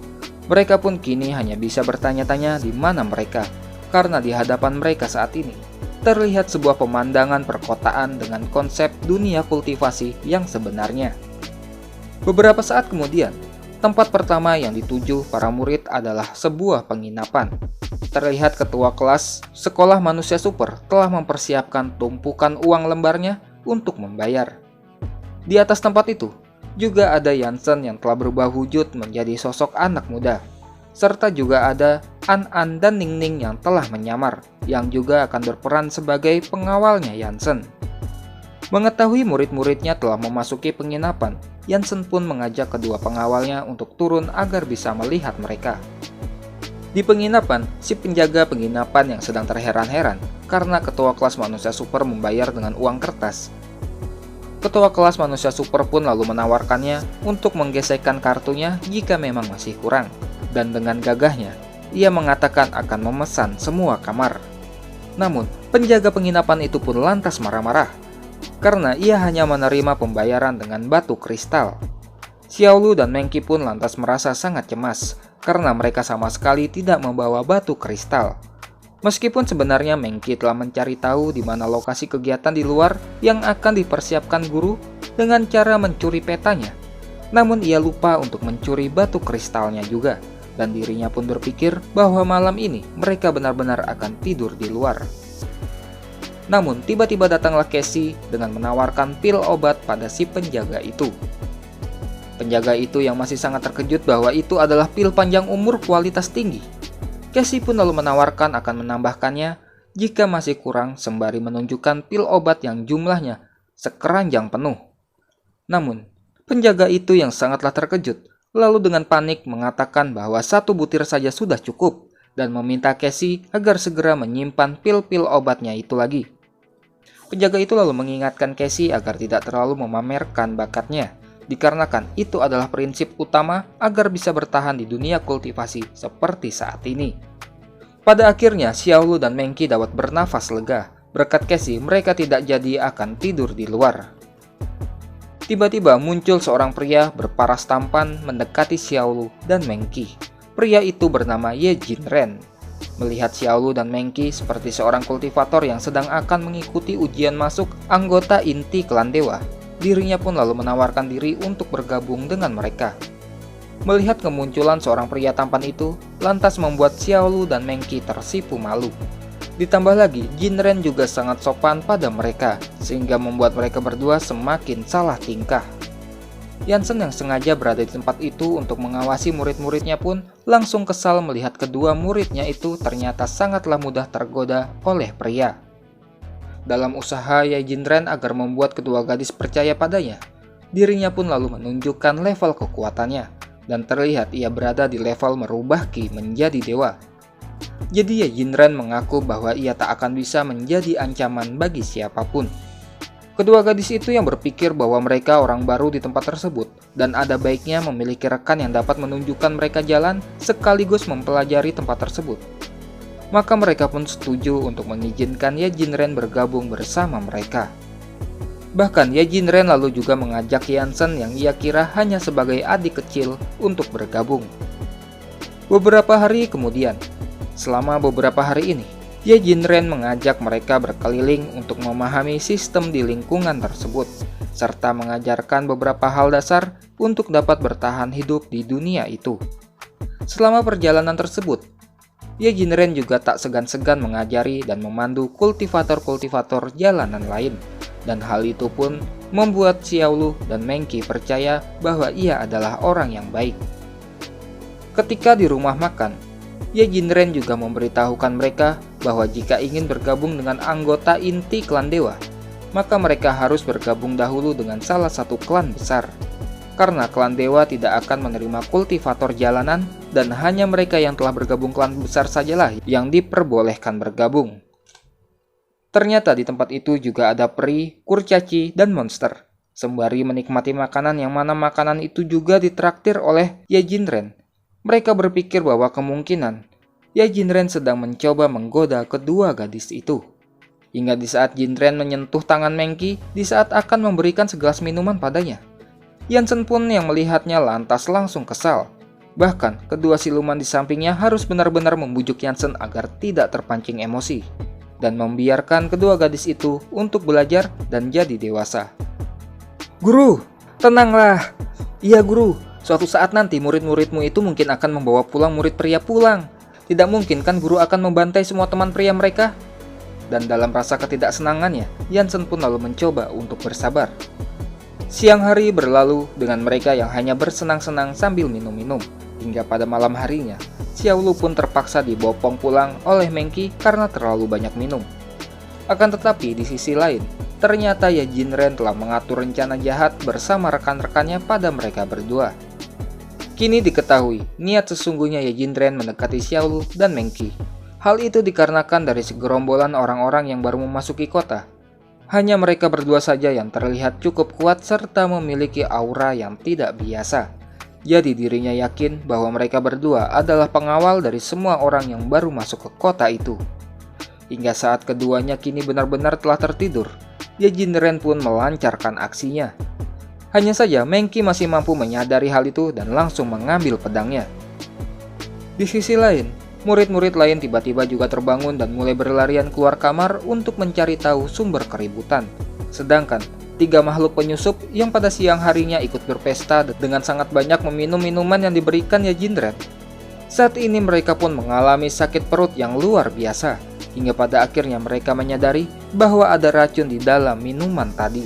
mereka pun kini hanya bisa bertanya-tanya di mana mereka, karena di hadapan mereka saat ini terlihat sebuah pemandangan perkotaan dengan konsep dunia kultivasi yang sebenarnya. Beberapa saat kemudian, tempat pertama yang dituju para murid adalah sebuah penginapan. Terlihat ketua kelas sekolah manusia super telah mempersiapkan tumpukan uang lembarnya untuk membayar. Di atas tempat itu, juga ada Yansen yang telah berubah wujud menjadi sosok anak muda. Serta juga ada An-An dan Ning-Ning yang telah menyamar, yang juga akan berperan sebagai pengawalnya Yansen. Mengetahui murid-muridnya telah memasuki penginapan, Yansen pun mengajak kedua pengawalnya untuk turun agar bisa melihat mereka. Di penginapan, si penjaga penginapan yang sedang terheran-heran karena ketua kelas manusia super membayar dengan uang kertas. Ketua kelas manusia super pun lalu menawarkannya untuk menggesekkan kartunya jika memang masih kurang. Dan dengan gagahnya, ia mengatakan akan memesan semua kamar. Namun, penjaga penginapan itu pun lantas marah-marah, karena ia hanya menerima pembayaran dengan batu kristal. Xiaolu dan Mengki pun lantas merasa sangat cemas, karena mereka sama sekali tidak membawa batu kristal. Meskipun sebenarnya Mengki telah mencari tahu di mana lokasi kegiatan di luar yang akan dipersiapkan guru dengan cara mencuri petanya, namun ia lupa untuk mencuri batu kristalnya juga. Dan dirinya pun berpikir bahwa malam ini mereka benar-benar akan tidur di luar. Namun tiba-tiba datanglah Cassie dengan menawarkan pil obat pada si penjaga itu. Penjaga itu yang masih sangat terkejut bahwa itu adalah pil panjang umur kualitas tinggi. Casey pun lalu menawarkan akan menambahkannya jika masih kurang sembari menunjukkan pil obat yang jumlahnya sekeranjang penuh. Namun, penjaga itu yang sangatlah terkejut lalu dengan panik mengatakan bahwa 1 butir saja sudah cukup dan meminta Casey agar segera menyimpan pil-pil obatnya itu lagi. Penjaga itu lalu mengingatkan Casey agar tidak terlalu memamerkan bakatnya, dikarenakan itu adalah prinsip utama agar bisa bertahan di dunia kultivasi seperti saat ini. Pada akhirnya, Xiaolu dan Mengki dapat bernafas lega. Berkat Casey, mereka tidak jadi akan tidur di luar. Tiba-tiba muncul seorang pria berparas tampan mendekati Xiaolu dan Mengki. Pria itu bernama Ye Jinren. Melihat Xiaolu dan Mengki seperti seorang kultivator yang sedang akan mengikuti ujian masuk anggota inti klan dewa, dirinya pun lalu menawarkan diri untuk bergabung dengan mereka. Melihat kemunculan seorang pria tampan itu, lantas membuat Xiaolu dan Mengki tersipu malu. Ditambah lagi, Jinren juga sangat sopan pada mereka, sehingga membuat mereka berdua semakin salah tingkah. Jansen yang sengaja berada di tempat itu untuk mengawasi murid-muridnya pun langsung kesal melihat kedua muridnya itu ternyata sangatlah mudah tergoda oleh pria. Dalam usaha Ye Jinren agar membuat kedua gadis percaya padanya, dirinya pun lalu menunjukkan level kekuatannya, dan terlihat ia berada di level merubah ki menjadi dewa. Jadi Ye Jinren mengaku bahwa ia tak akan bisa menjadi ancaman bagi siapapun. Kedua gadis itu yang berpikir bahwa mereka orang baru di tempat tersebut, dan ada baiknya memiliki rekan yang dapat menunjukkan mereka jalan sekaligus mempelajari tempat tersebut. Maka mereka pun setuju untuk mengizinkan Ye Jinren bergabung bersama mereka. Bahkan Ye Jinren lalu juga mengajak Jansen yang ia kira hanya sebagai adik kecil untuk bergabung. Beberapa hari kemudian, selama beberapa hari ini, Ye Jinren mengajak mereka berkeliling untuk memahami sistem di lingkungan tersebut, serta mengajarkan beberapa hal dasar untuk dapat bertahan hidup di dunia itu. Selama perjalanan tersebut, Ye Jinren juga tak segan-segan mengajari dan memandu kultivator-kultivator jalanan lain, dan hal itu pun membuat Xiaolu dan Mengki percaya bahwa ia adalah orang yang baik. Ketika di rumah makan, Ye Jinren juga memberitahukan mereka bahwa jika ingin bergabung dengan anggota inti klan dewa, maka mereka harus bergabung dahulu dengan salah satu klan besar. Karena klan dewa tidak akan menerima kultivator jalanan dan hanya mereka yang telah bergabung klan besar sajalah yang diperbolehkan bergabung. Ternyata di tempat itu juga ada peri, kurcaci, dan monster. Sembari menikmati makanan yang mana makanan itu juga ditraktir oleh Ye Jinren, mereka berpikir bahwa kemungkinan Ye Jinren sedang mencoba menggoda kedua gadis itu. Hingga di saat Jinren menyentuh tangan Mengki di saat akan memberikan segelas minuman padanya. Jansen pun yang melihatnya lantas langsung kesal. Bahkan kedua siluman di sampingnya harus benar-benar membujuk Jansen agar tidak terpancing emosi, dan membiarkan kedua gadis itu untuk belajar dan jadi dewasa. "Guru, tenanglah. Iya guru, suatu saat nanti murid-muridmu itu mungkin akan membawa pulang murid pria pulang. Tidak mungkin kan guru akan membantai semua teman pria mereka?" Dan dalam rasa ketidaksenangannya, Jansen pun lalu mencoba untuk bersabar. Siang hari berlalu dengan mereka yang hanya bersenang-senang sambil minum-minum, hingga pada malam harinya, Xiaolu pun terpaksa dibopong pulang oleh Mengki karena terlalu banyak minum. Akan tetapi di sisi lain, ternyata Ye Jinren telah mengatur rencana jahat bersama rekan-rekannya pada mereka berdua. Kini diketahui, niat sesungguhnya Ye Jinren mendekati Xiaolu dan Mengki. Hal itu dikarenakan dari segerombolan orang-orang yang baru memasuki kota. Hanya mereka berdua saja yang terlihat cukup kuat serta memiliki aura yang tidak biasa. Jadi dirinya yakin bahwa mereka berdua adalah pengawal dari semua orang yang baru masuk ke kota itu. Hingga saat keduanya kini benar-benar telah tertidur, Ye Jinren pun melancarkan aksinya. Hanya saja Mengki masih mampu menyadari hal itu dan langsung mengambil pedangnya. Di sisi lain, murid-murid lain tiba-tiba juga terbangun dan mulai berlarian keluar kamar untuk mencari tahu sumber keributan. Sedangkan 3 makhluk penyusup yang pada siang harinya ikut berpesta dengan sangat banyak meminum minuman yang diberikan Ye Jinren. Saat ini mereka pun mengalami sakit perut yang luar biasa, hingga pada akhirnya mereka menyadari bahwa ada racun di dalam minuman tadi.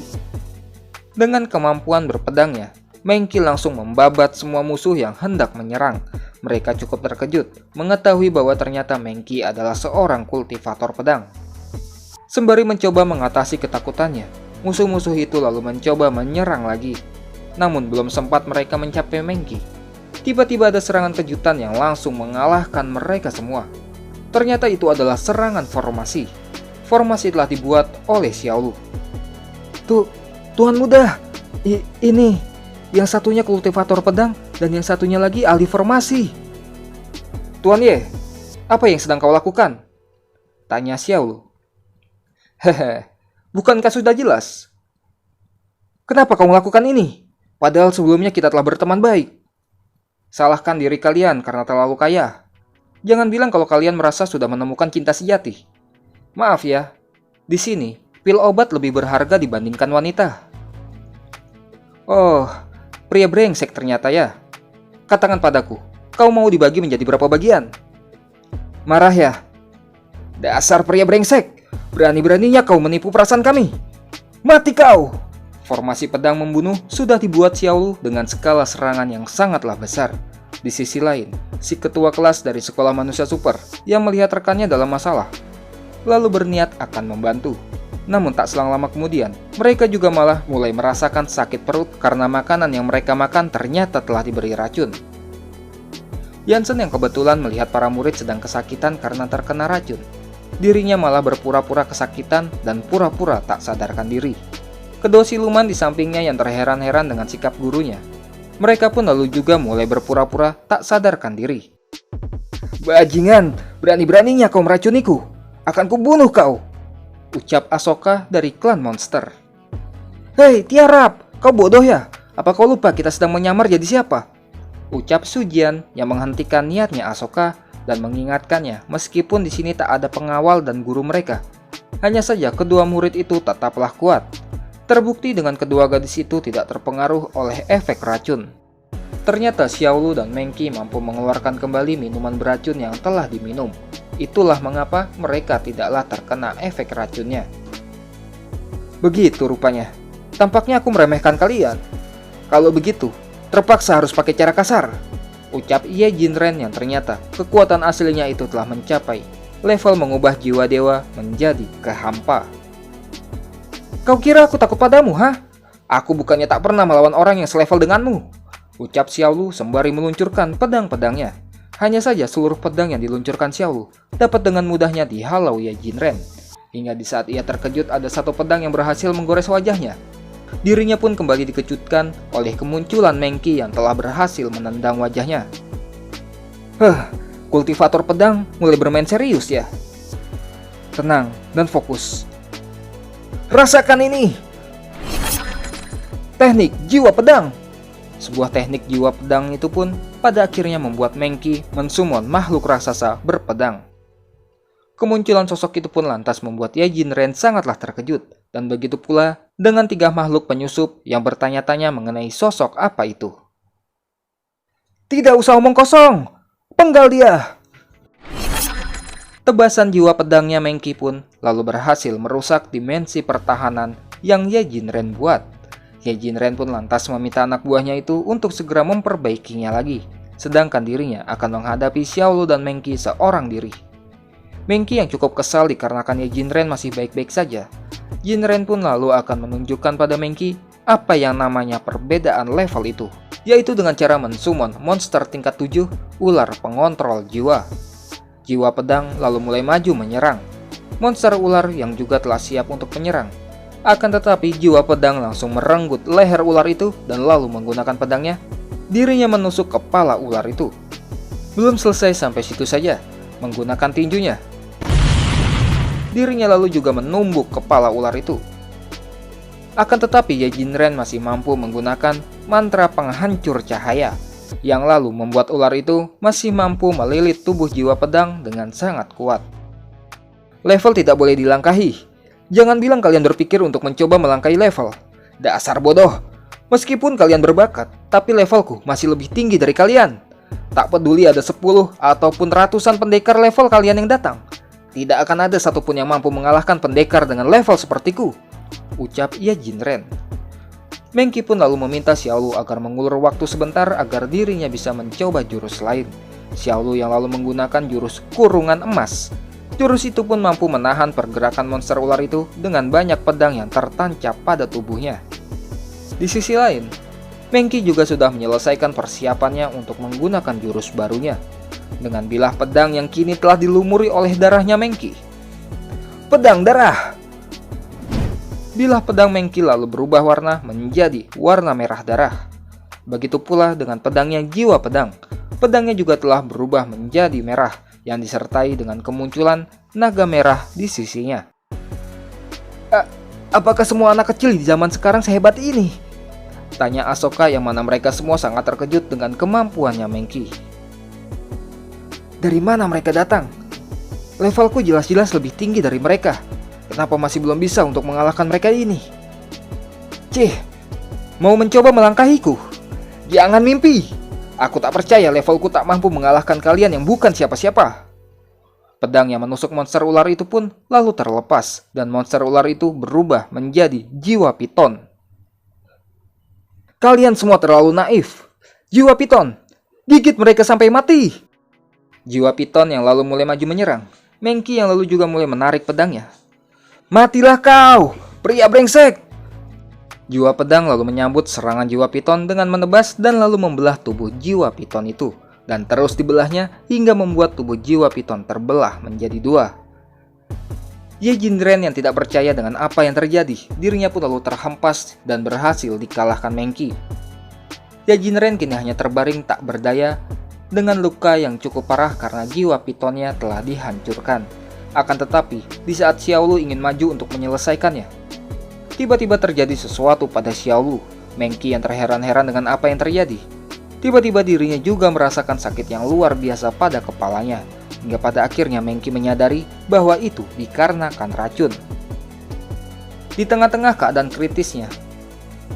Dengan kemampuan berpedangnya, Mengki langsung membabat semua musuh yang hendak menyerang. Mereka cukup terkejut mengetahui bahwa ternyata Mengki adalah seorang kultivator pedang. Sembari mencoba mengatasi ketakutannya, musuh-musuh itu lalu mencoba menyerang lagi. Namun belum sempat mereka mencapai Mengki, tiba-tiba ada serangan kejutan yang langsung mengalahkan mereka semua. Ternyata itu adalah serangan formasi. Formasi telah dibuat oleh Xiaolu. Tuan muda, ini yang satunya kultivator pedang dan yang satunya lagi ahli formasi. Tuan Ye, apa yang sedang kau lakukan? Tanya Xiaolu. Hehe, bukankah sudah jelas? Kenapa kau melakukan ini? Padahal sebelumnya kita telah berteman baik. Salahkan diri kalian karena terlalu kaya. Jangan bilang kalau kalian merasa sudah menemukan cinta sejati. Maaf ya, di sini pil obat lebih berharga dibandingkan wanita. Oh, pria brengsek ternyata ya. Katakan padaku, kau mau dibagi menjadi berapa bagian? Marah ya? Dasar pria brengsek, berani-beraninya kau menipu perasaan kami. Mati kau! Formasi pedang membunuh sudah dibuat Xiaolu dengan skala serangan yang sangatlah besar. Di sisi lain, si ketua kelas dari sekolah manusia super yang melihat rekannya dalam masalah, lalu berniat akan membantu. Namun tak selang lama kemudian, mereka juga malah mulai merasakan sakit perut karena makanan yang mereka makan ternyata telah diberi racun. Jansen yang kebetulan melihat para murid sedang kesakitan karena terkena racun, dirinya malah berpura-pura kesakitan dan pura-pura tak sadarkan diri. Kedua siluman di sampingnya yang terheran-heran dengan sikap gurunya. Mereka pun lalu juga mulai berpura-pura tak sadarkan diri. Bajingan, berani-beraninya kau meracuniku. Akan kubunuh kau, ucap Ahsoka dari klan monster. Hei, Tiarap, kau bodoh ya? Apa kau lupa kita sedang menyamar jadi siapa? Ucap Sujian yang menghentikan niatnya Ahsoka dan mengingatkannya meskipun di sini tak ada pengawal dan guru mereka. Hanya saja kedua murid itu tetaplah kuat. Terbukti dengan kedua gadis itu tidak terpengaruh oleh efek racun. Ternyata Xiaolu dan Mengki mampu mengeluarkan kembali minuman beracun yang telah diminum. Itulah mengapa mereka tidaklah terkena efek racunnya. Begitu rupanya. Tampaknya aku meremehkan kalian. Kalau begitu, terpaksa harus pakai cara kasar, ucap Ye Jinren yang ternyata kekuatan aslinya itu telah mencapai level mengubah jiwa dewa menjadi kehampa. Kau kira aku takut padamu, ha? Aku bukannya tak pernah melawan orang yang selevel denganmu, ucap Xiaolu sembari meluncurkan pedang-pedangnya. Hanya saja seluruh pedang yang diluncurkan Xiaolu dapat dengan mudahnya dihalau Ye Jinren. Hingga di saat ia terkejut ada satu pedang yang berhasil menggores wajahnya. Dirinya pun kembali dikejutkan oleh kemunculan Mengki yang telah berhasil menendang wajahnya. Kultivator pedang mulai bermain serius ya. Tenang dan fokus. Rasakan ini. Teknik jiwa pedang. Sebuah teknik jiwa pedang itu pun pada akhirnya membuat Mengki mensummon makhluk raksasa berpedang. Kemunculan sosok itu pun lantas membuat Ye Jinren sangatlah terkejut, dan begitu pula dengan 3 makhluk penyusup yang bertanya-tanya mengenai sosok apa itu. Tidak usah omong kosong, penggal dia! Tebasan jiwa pedangnya Mengki pun lalu berhasil merusak dimensi pertahanan yang Ye Jinren buat. Ye Jinren pun lantas meminta anak buahnya itu untuk segera memperbaikinya lagi, sedangkan dirinya akan menghadapi Xiaolu dan Mengki seorang diri. Mengki yang cukup kesal dikarenakan Ye Jinren masih baik-baik saja. Jinren pun lalu akan menunjukkan pada Mengki apa yang namanya perbedaan level itu, yaitu dengan cara mensummon monster tingkat 7 ular pengontrol jiwa. Jiwa pedang lalu mulai maju menyerang monster ular yang juga telah siap untuk menyerang. Akan tetapi jiwa pedang langsung merenggut leher ular itu dan lalu menggunakan pedangnya, dirinya menusuk kepala ular itu. Belum selesai sampai situ saja, menggunakan tinjunya, dirinya lalu juga menumbuk kepala ular itu. Akan tetapi Ye Jinren masih mampu menggunakan mantra penghancur cahaya, yang lalu membuat ular itu masih mampu melilit tubuh jiwa pedang dengan sangat kuat. Level tidak boleh dilangkahi. Jangan bilang kalian berpikir untuk mencoba melangkahi level. Dasar bodoh. Meskipun kalian berbakat, tapi levelku masih lebih tinggi dari kalian. Tak peduli ada 10 ataupun ratusan pendekar level kalian yang datang, tidak akan ada satupun yang mampu mengalahkan pendekar dengan level sepertiku, ucap Ye Jinren. Mengki pun lalu meminta Xiaolu agar mengulur waktu sebentar agar dirinya bisa mencoba jurus lain. Xiaolu yang lalu menggunakan jurus kurungan emas. Jurus itu pun mampu menahan pergerakan monster ular itu dengan banyak pedang yang tertancap pada tubuhnya. Di sisi lain, Mengki juga sudah menyelesaikan persiapannya untuk menggunakan jurus barunya. Dengan bilah pedang yang kini telah dilumuri oleh darahnya Mengki. Pedang darah! Bilah pedang Mengki lalu berubah warna menjadi warna merah darah. Begitu pula dengan pedangnya jiwa pedang. Pedangnya juga telah berubah menjadi merah yang disertai dengan kemunculan naga merah di sisinya. Apakah semua anak kecil di zaman sekarang sehebat ini? Tanya Ahsoka yang mana mereka semua sangat terkejut dengan kemampuannya Mengki. Dari mana mereka datang? Levelku jelas-jelas lebih tinggi dari mereka. Kenapa masih belum bisa untuk mengalahkan mereka ini? Cih, mau mencoba melangkahiku? Jangan mimpi. Aku tak percaya levelku tak mampu mengalahkan kalian yang bukan siapa-siapa. Pedang yang menusuk monster ular itu pun lalu terlepas dan monster ular itu berubah menjadi jiwa piton. Kalian semua terlalu naif. Jiwa piton, gigit mereka sampai mati. Jiwa piton yang lalu mulai maju menyerang. Mengki yang lalu juga mulai menarik pedangnya. Matilah kau, pria brengsek! Jiwa pedang lalu menyambut serangan jiwa piton dengan menebas dan lalu membelah tubuh jiwa piton itu. Dan terus dibelahnya hingga membuat tubuh jiwa piton terbelah menjadi dua. Ye Jinren yang tidak percaya dengan apa yang terjadi, dirinya pun lalu terhempas dan berhasil dikalahkan Mengki. Ye Jinren kini hanya terbaring tak berdaya dengan luka yang cukup parah karena jiwa pitonnya telah dihancurkan. Akan tetapi, di saat Xiaolu ingin maju untuk menyelesaikannya, tiba-tiba terjadi sesuatu pada Xiaolu. Mengki yang terheran-heran dengan apa yang terjadi. Tiba-tiba dirinya juga merasakan sakit yang luar biasa pada kepalanya. Hingga pada akhirnya Mengki menyadari bahwa itu dikarenakan racun. Di tengah-tengah keadaan kritisnya,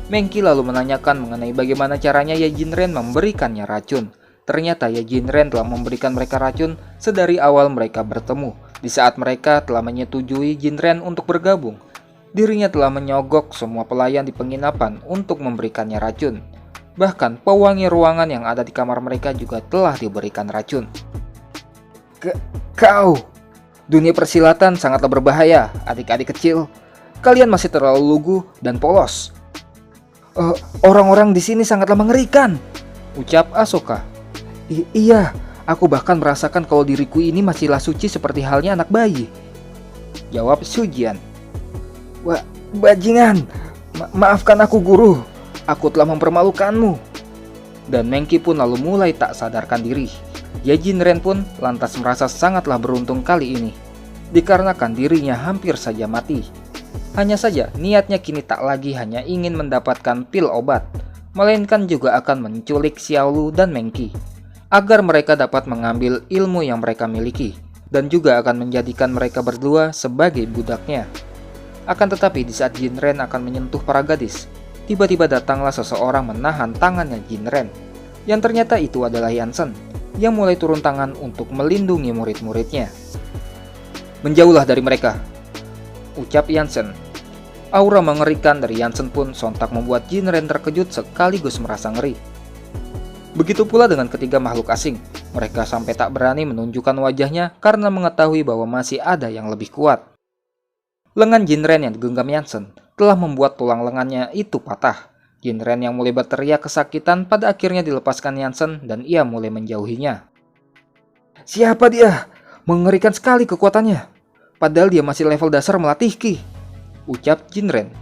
Mengki lalu menanyakan mengenai bagaimana caranya Ye Jinren memberikannya racun. Ternyata Ye Jinren telah memberikan mereka racun sedari awal mereka bertemu. Di saat mereka telah menyetujui Jinren untuk bergabung, dirinya telah menyogok semua pelayan di penginapan untuk memberikannya racun. Bahkan pewangi ruangan yang ada di kamar mereka juga telah diberikan racun. Kau! Dunia persilatan sangatlah berbahaya, adik-adik kecil. Kalian masih terlalu lugu dan polos. Orang-orang di sini sangatlah mengerikan, ucap Ahsoka. Iya. Aku bahkan merasakan kalau diriku ini masihlah suci seperti halnya anak bayi, jawab Sujian. Bajingan, maafkan aku guru, aku telah mempermalukanmu. Dan Mengki pun lalu mulai tak sadarkan diri. Ye Jinren pun lantas merasa sangatlah beruntung kali ini, dikarenakan dirinya hampir saja mati. Hanya saja niatnya kini tak lagi hanya ingin mendapatkan pil obat, melainkan juga akan menculik Xiaolu dan Mengki, agar mereka dapat mengambil ilmu yang mereka miliki, dan juga akan menjadikan mereka berdua sebagai budaknya. Akan tetapi di saat Jinren akan menyentuh para gadis, tiba-tiba datanglah seseorang menahan tangannya Jinren, yang ternyata itu adalah Yansen, yang mulai turun tangan untuk melindungi murid-muridnya. Menjauhlah dari mereka, ucap Yansen. Aura mengerikan dari Yansen pun sontak membuat Jinren terkejut sekaligus merasa ngeri. Begitu pula dengan ketiga makhluk asing, mereka sampai tak berani menunjukkan wajahnya karena mengetahui bahwa masih ada yang lebih kuat. Lengan Jinren yang digenggam Yansen telah membuat tulang lengannya itu patah. Jinren yang mulai berteriak kesakitan pada akhirnya dilepaskan Yansen dan ia mulai menjauhinya. Siapa dia? Mengerikan sekali kekuatannya. Padahal dia masih level dasar melatih Ki, ucap Jinren.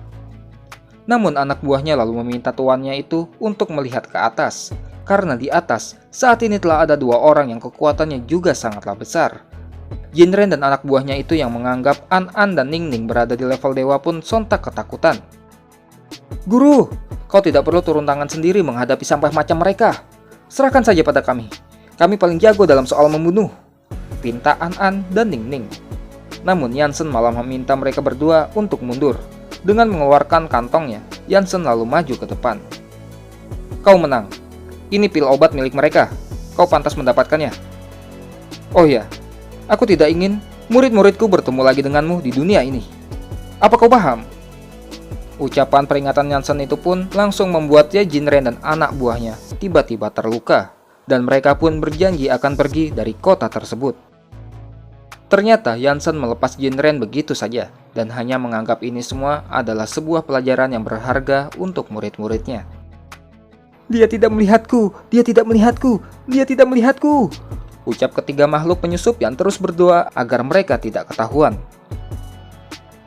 Namun anak buahnya lalu meminta tuannya itu untuk melihat ke atas. Karena di atas, saat ini telah ada dua orang yang kekuatannya juga sangatlah besar. Jinren dan anak buahnya itu yang menganggap An-An dan Ning-Ning berada di level dewa pun sontak ketakutan. Guru, kau tidak perlu turun tangan sendiri menghadapi sampah macam mereka. Serahkan saja pada kami. Kami paling jago dalam soal membunuh, pinta An-An dan Ning-Ning. Namun Yansen malah meminta mereka berdua untuk mundur. Dengan mengeluarkan kantongnya, Yansen lalu maju ke depan. Kau menang. Ini pil obat milik mereka. Kau pantas mendapatkannya. Oh ya, aku tidak ingin murid-muridku bertemu lagi denganmu di dunia ini. Apa kau paham? Ucapan peringatan Yansen itu pun langsung membuat Ye Jinren dan anak buahnya tiba-tiba terluka, dan mereka pun berjanji akan pergi dari kota tersebut. Ternyata Yansen melepas Jinren begitu saja, dan hanya menganggap ini semua adalah sebuah pelajaran yang berharga untuk murid-muridnya. Dia tidak melihatku, dia tidak melihatku, dia tidak melihatku, ucap ketiga makhluk penyusup yang terus berdoa agar mereka tidak ketahuan.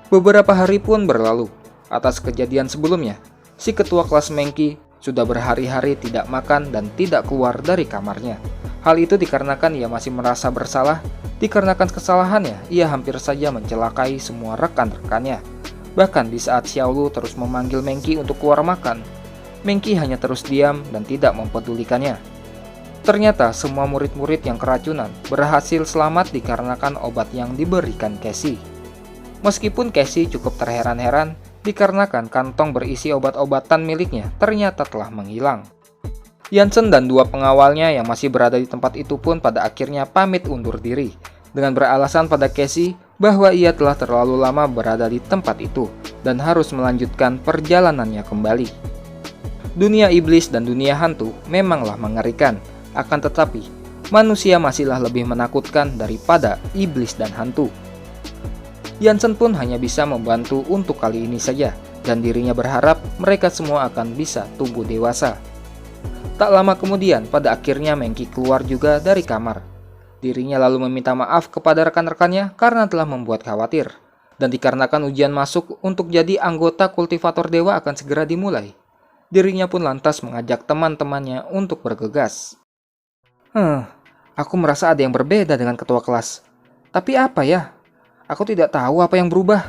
Beberapa hari pun berlalu. Atas kejadian sebelumnya, si ketua kelas Mengki sudah berhari-hari tidak makan dan tidak keluar dari kamarnya. Hal itu dikarenakan ia masih merasa bersalah. Dikarenakan kesalahannya, ia hampir saja mencelakai semua rekan-rekannya. Bahkan di saat Xiaolu terus memanggil Mengki untuk keluar makan, Mengki hanya terus diam dan tidak mempedulikannya. Ternyata semua murid-murid yang keracunan berhasil selamat dikarenakan obat yang diberikan Casey. Meskipun Casey cukup terheran-heran dikarenakan kantong berisi obat-obatan miliknya ternyata telah menghilang. Yansen dan dua pengawalnya yang masih berada di tempat itu pun pada akhirnya pamit undur diri dengan beralasan pada Casey bahwa ia telah terlalu lama berada di tempat itu dan harus melanjutkan perjalanannya kembali. Dunia iblis dan dunia hantu memanglah mengerikan, akan tetapi manusia masihlah lebih menakutkan daripada iblis dan hantu. Yansen pun hanya bisa membantu untuk kali ini saja, dan dirinya berharap mereka semua akan bisa tumbuh dewasa. Tak lama kemudian, pada akhirnya Mengki keluar juga dari kamar. Dirinya lalu meminta maaf kepada rekan-rekannya karena telah membuat khawatir. Dan dikarenakan ujian masuk untuk jadi anggota kultivator dewa akan segera dimulai, dirinya pun lantas mengajak teman-temannya untuk bergegas. Aku merasa ada yang berbeda dengan ketua kelas. Tapi apa ya? Aku tidak tahu apa yang berubah,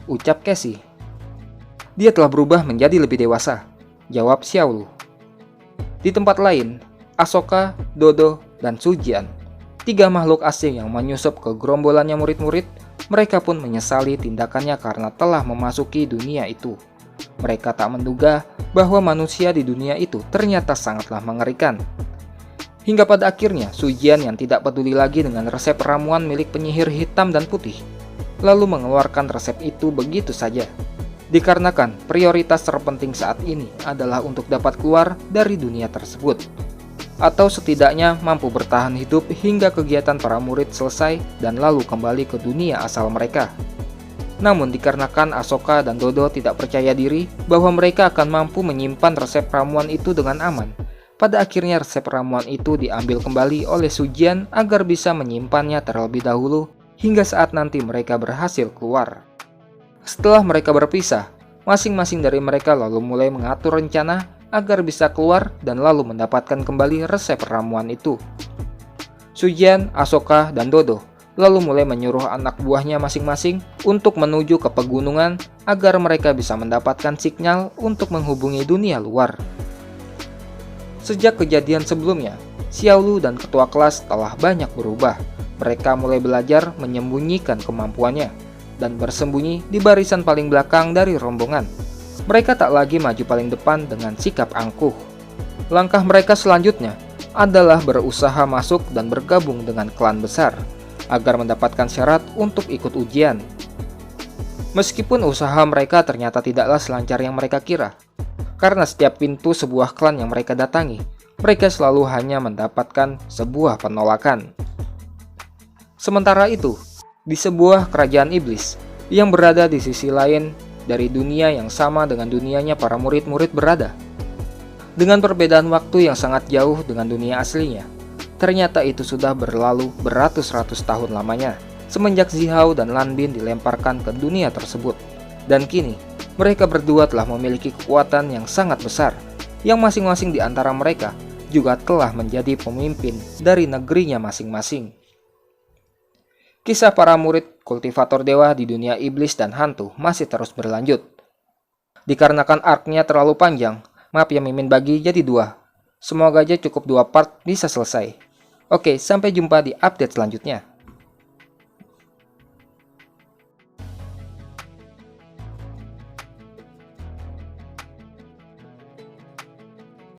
ucap Casey. Dia telah berubah menjadi lebih dewasa, jawab Xiaolu. Di tempat lain, Ahsoka, Dodo, dan Sujian, tiga makhluk asing yang menyusup ke gerombolannya murid-murid, mereka pun menyesali tindakannya karena telah memasuki dunia itu. Mereka tak menduga bahwa manusia di dunia itu ternyata sangatlah mengerikan. Hingga pada akhirnya, Sujian yang tidak peduli lagi dengan resep ramuan milik penyihir hitam dan putih, lalu mengeluarkan resep itu begitu saja. Dikarenakan prioritas terpenting saat ini adalah untuk dapat keluar dari dunia tersebut, atau setidaknya mampu bertahan hidup hingga kegiatan para murid selesai dan lalu kembali ke dunia asal mereka. Namun dikarenakan Ahsoka dan Dodo tidak percaya diri bahwa mereka akan mampu menyimpan resep ramuan itu dengan aman, pada akhirnya resep ramuan itu diambil kembali oleh Sujian agar bisa menyimpannya terlebih dahulu hingga saat nanti mereka berhasil keluar. Setelah mereka berpisah, masing-masing dari mereka lalu mulai mengatur rencana agar bisa keluar dan lalu mendapatkan kembali resep ramuan itu. Sujian, Ahsoka, dan Dodo lalu mulai menyuruh anak buahnya masing-masing untuk menuju ke pegunungan agar mereka bisa mendapatkan sinyal untuk menghubungi dunia luar. Sejak kejadian sebelumnya, Xiaolu dan ketua kelas telah banyak berubah. Mereka mulai belajar menyembunyikan kemampuannya dan bersembunyi di barisan paling belakang dari rombongan. Mereka tak lagi maju paling depan dengan sikap angkuh. Langkah mereka selanjutnya adalah berusaha masuk dan bergabung dengan klan besar agar mendapatkan syarat untuk ikut ujian. Meskipun usaha mereka ternyata tidaklah selancar yang mereka kira, karena setiap pintu sebuah klan yang mereka datangi, mereka selalu hanya mendapatkan sebuah penolakan. Sementara itu, di sebuah kerajaan iblis yang berada di sisi lain dari dunia yang sama dengan dunianya para murid-murid berada, dengan perbedaan waktu yang sangat jauh dengan dunia aslinya, ternyata itu sudah berlalu beratus-ratus tahun lamanya semenjak Zihao dan Lan Bin dilemparkan ke dunia tersebut. Dan kini, mereka berdua telah memiliki kekuatan yang sangat besar, yang masing-masing di antara mereka juga telah menjadi pemimpin dari negerinya masing-masing. Kisah para murid kultivator dewa di dunia iblis dan hantu masih terus berlanjut. Dikarenakan arc-nya terlalu panjang, maaf ya Mimin bagi jadi 2. Semoga aja cukup 2 part bisa selesai. Oke, sampai jumpa di update selanjutnya.